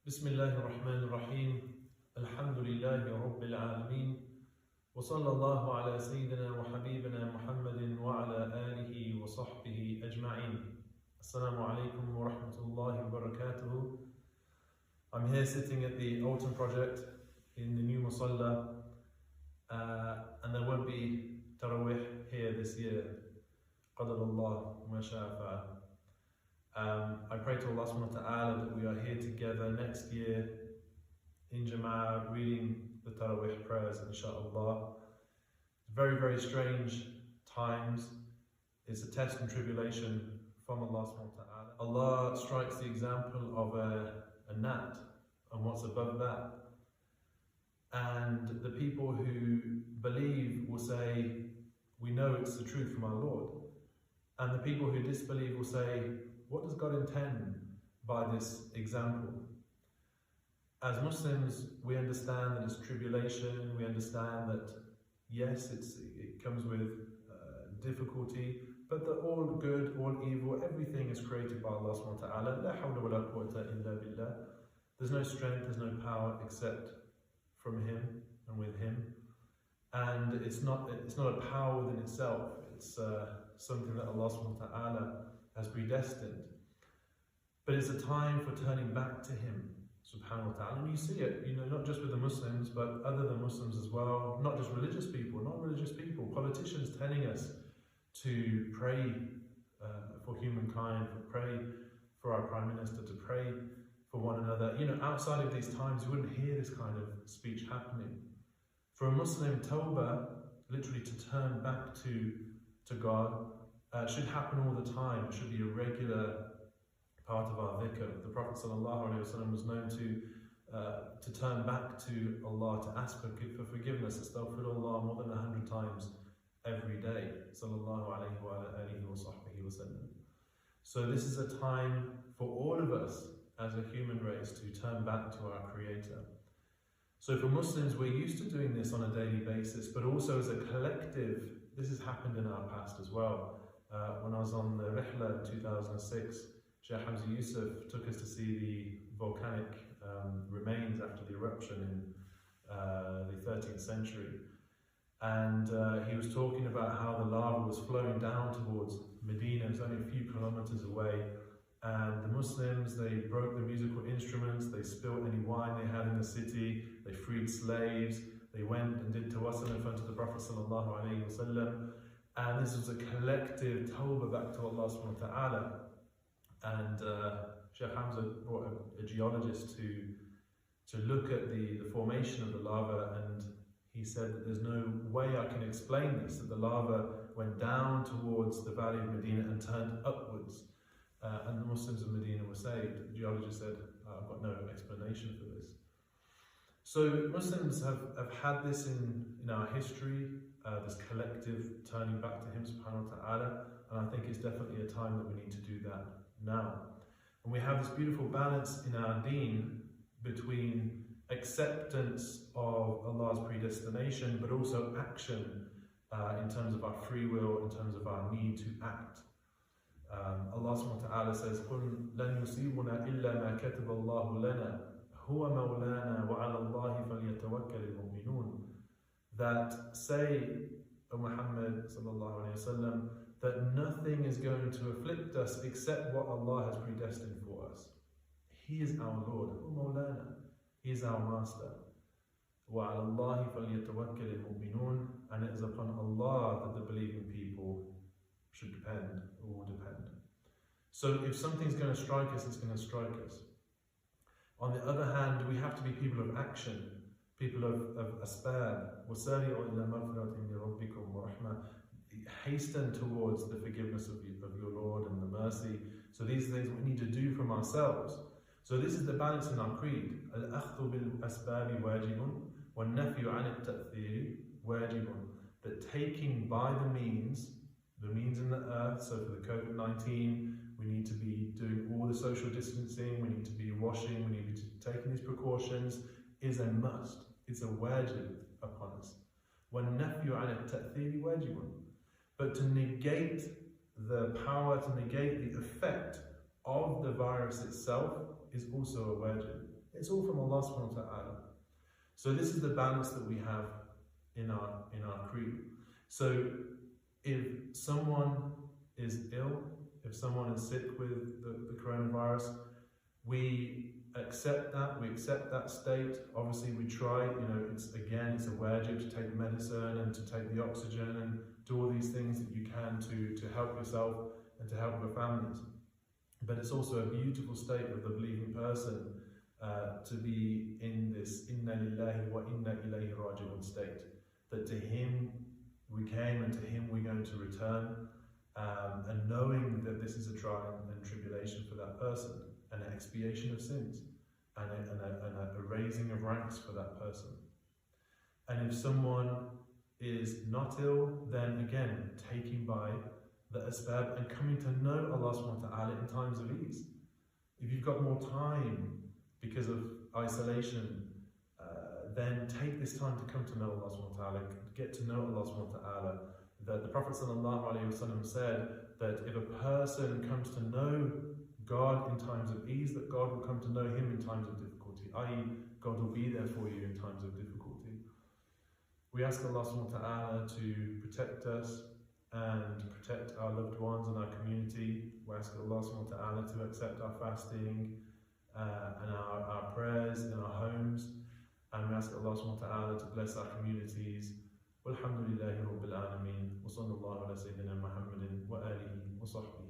بسم الله الرحمن الرحيم الحمد لله رب العالمين وصلى الله على سيدنا وحبيبنا محمد وعلى آله وصحبه أجمعين. Assalamu alaikum wa rahmatullahi wa barakatuhu. I'm here sitting at the Alton project in the new Musalla, and there won't be Tarawih here this year. قدر الله ما شاء فعل. I pray to Allah subhanahu wa ta'ala that we are here together next year in Jama'ah reading the Tarawih prayers, inshaAllah. Very, very strange times. It's a test and tribulation from Allah subhanahu wa ta'ala. Allah strikes the example of a gnat and what's above that. And the people who believe will say, we know it's the truth from our Lord. And the people who disbelieve will say, what does God intend by this example? As Muslims, we understand that it's tribulation, we understand that yes, it comes with difficulty, but that all good, all evil, everything is created by Allah subhanahu wa ta'ala. La hawla wa la quwwata illa billah. There's no strength, there's no power except from Him and with Him. And it's not a power within itself, it's something that Allah subhanahu wa ta'ala has predestined. But it's a time for turning back to Him, subhanahu wa ta'ala. And you see it, not just with the Muslims, but other than Muslims as well, not just religious people, non-religious people, politicians telling us to pray for humankind, to pray for our Prime Minister, to pray for one another. Outside of these times, you wouldn't hear this kind of speech happening. For a Muslim, tawbah, literally to turn back to God, should happen all the time. It should be a regular part of our dhikr. The Prophet ﷺ was known to turn back to Allah, to ask for forgiveness, astaghfirullah, more than 100 times every day. Sallallahu alayhi wa alihi wa sahbihi wa sallam. So this is a time for all of us as a human race to turn back to our Creator. So for Muslims, we're used to doing this on a daily basis, but also as a collective, this has happened in our past as well. When I was on the Rihla in 2006, Sheikh Hamza Yusuf took us to see the volcanic remains after the eruption in the 13th century. And he was talking about how the lava was flowing down towards Medina. It was only a few kilometers away. And the Muslims, they broke the musical instruments, they spilled any wine they had in the city, they freed slaves, they went and did tawassum in front of the Prophet sallallahu alaihi wasallam. And this was a collective tawbah back to Allah subhanahu wa ta'ala. And Sheikh Hamza brought a geologist to look at the formation of the lava, and he said that there's no way I can explain this, that the lava went down towards the valley of Medina and turned upwards. And the Muslims of Medina were saved. The geologist said, I've got no explanation for this. So Muslims have had this in our history, this collective turning back to Him subhanahu wa ta'ala, and I think it's definitely a time that we need to do that now. And we have this beautiful balance in our deen between acceptance of Allah's predestination, but also action in terms of our free will, in terms of our need to act. Allah subhanahu wa ta'ala says, قُلْ لَنْ يُصِيبُنَا إِلَّا مَا كَتَبَ اللَّهُ لَنَا هُوَ مَوْلَانَا وَعَلَى اللَّهِ فَلْيَتَوَكَّلِ الْمُؤْمِنُونَ. That say, O Muhammad sallallahu alayhi wa sallam, that nothing is going to afflict us except what Allah has predestined for us. He is our Lord, Mawlana. He is our Master. وَعَلَى اللَّهِ فَلْيَتَوَكَّلِ الْمُؤْمِنُونَ. And it is upon Allah that the believing people should depend, or will depend. So if something's going to strike us, it's going to strike us. On the other hand, we have to be people of action, people of asbab. وَسَارِعُوا إِلَى مَغْفِرَةٍ مِّن رَبِّكُمْ وَرَحْمَةٍ. Hasten towards the forgiveness of your Lord and the mercy. So these things we need to do from ourselves. So this is the balance in our creed. Al-akhdhu bil-asbabi wajibun, wal-nafyu an al-ta'thiri wajibun. That taking by the means in the earth, so for the COVID-19, we need to be doing all the social distancing, we need to be washing, we need to be taking these precautions, is a must. It's a wajib upon us. وَالنَّفْيُ عَنِ التَّأْثِيرِ وَاجِبٌ. But to negate the power, to negate the effect of the virus itself is also a wajib. It's all from Allah subhanahu wa ta'ala. So this is the balance that we have in our creed. So if someone is ill, if someone is sick with the coronavirus, we accept that state. Obviously we try, it's a wajib to take medicine and to take the oxygen and do all these things that you can to help yourself and to help your families. But it's also a beautiful state of the believing person to be in this inna lillahi wa inna ilayhi raji'un state, that to him we came and to him we're going to return, and knowing that this is a trial and tribulation for that person, an expiation of sins, and a raising of ranks for that person. And if someone is not ill, then again, taking by the asbab and coming to know Allah subhanahu wa ta'ala in times of ease. If you've got more time because of isolation, then take this time to come to know Allah subhanahu wa ta'ala, get to know Allah subhanahu wa ta'ala. The Prophet sallallahu alayhi wa said that if a person comes to know God in times of ease, that God will come to know him in times of difficulty, i.e. God will be there for you in times of difficulty. We ask Allah subhanahu wa ta'ala to protect us and protect our loved ones and our community. We ask Allah subhanahu wa ta'ala to accept our fasting and our prayers in our homes. And we ask Allah subhanahu wa ta'ala to bless our communities. Walhamdulillahi rabbil alameen. Wa sallallahu ala sayyidina Muhammadin wa alihi wa sahbihi.